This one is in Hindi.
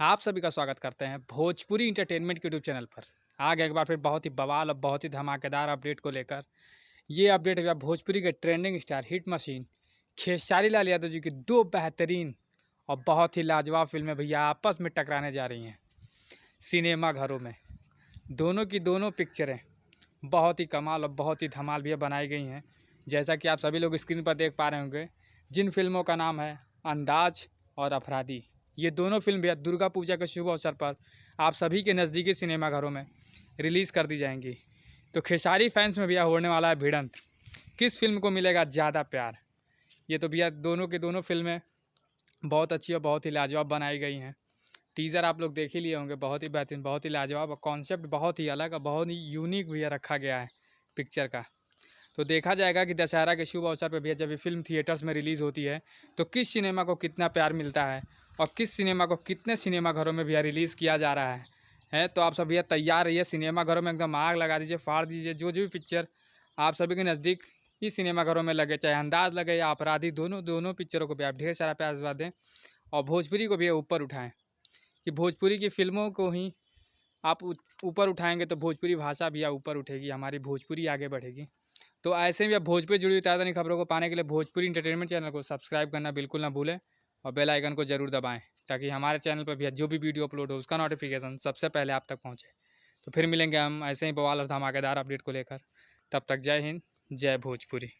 आप सभी का स्वागत करते हैं भोजपुरी इंटरटेनमेंट के यूट्यूब चैनल पर। आ गए एक बार फिर बहुत ही बवाल और बहुत ही धमाकेदार अपडेट को लेकर। ये अपडेट है भोजपुरी के trending star hit machine Khesari Lal Yadav ji की दो बेहतरीन और बहुत ही लाजवाब फिल्में भैया आपस में टकराने जा रही हैं सिनेमा घरों में। दोनों की दोनों पिक्चरें बहुत ही कमाल और बहुत ही धमाल भैया बनाई गई हैं। जैसा कि आप सभी लोग स्क्रीन पर देख पा रहे होंगे, जिन फिल्मों का नाम है अंदाज और अपराधी। ये दोनों फिल्म भैया दुर्गा पूजा के शुभ अवसर पर आप सभी के नज़दीकी सिनेमा घरों में रिलीज़ कर दी जाएंगी। तो खेसारी फैंस में भैया होने वाला है भिड़ंत, किस फिल्म को मिलेगा ज़्यादा प्यार। ये तो भैया दोनों की दोनों फिल्में बहुत अच्छी और बहुत ही लाजवाब बनाई गई हैं। टीज़र आप लोग देख ही लिए होंगे, बहुत ही बेहतरीन, बहुत ही लाजवाब और कॉन्सेप्ट बहुत ही अलग और बहुत ही यूनिक भैया रखा गया है पिक्चर का। तो देखा जाएगा कि दशहरा के शुभ अवसर पर भैया जब ये फिल्म थिएटर्स में रिलीज़ होती है तो किस सिनेमा को कितना प्यार मिलता है और किस सिनेमा को कितने सिनेमा घरों में भैया रिलीज़ किया जा रहा है। तो आप सब भैया तैयार रहिए, सिनेमा घरों में एकदम आग लगा दीजिए, फाड़ दीजिए। जो भी पिक्चर आप सभी के नज़दीक ही सिनेमा घरों में लगे, चाहे अंदाज लगे या अपराधी, दोनों पिक्चरों को भी आप ढेर सारा प्यार आशीर्वाद दें और भोजपुरी को भी ऊपर उठाएँ कि भोजपुरी की फिल्मों को ही आप ऊपर उठाएंगे तो भोजपुरी भाषा भी ऊपर उठेगी, हमारी भोजपुरी आगे बढ़ेगी। तो ऐसे में अब भोजपुरी जुड़ी हुई ताज़ा नई खबरों को पाने के लिए भोजपुरी इंटरटेनमेंट चैनल को सब्सक्राइब करना बिल्कुल ना भूलें और बेल आइकन को ज़रूर दबाएं, ताकि हमारे चैनल पर भी जो भी वीडियो अपलोड हो उसका नोटिफिकेशन सबसे पहले आप तक पहुंचे। तो फिर मिलेंगे हम ऐसे ही बवाल और धमाकेदार अपडेट को लेकर। तब तक जय हिंद, जय भोजपुरी।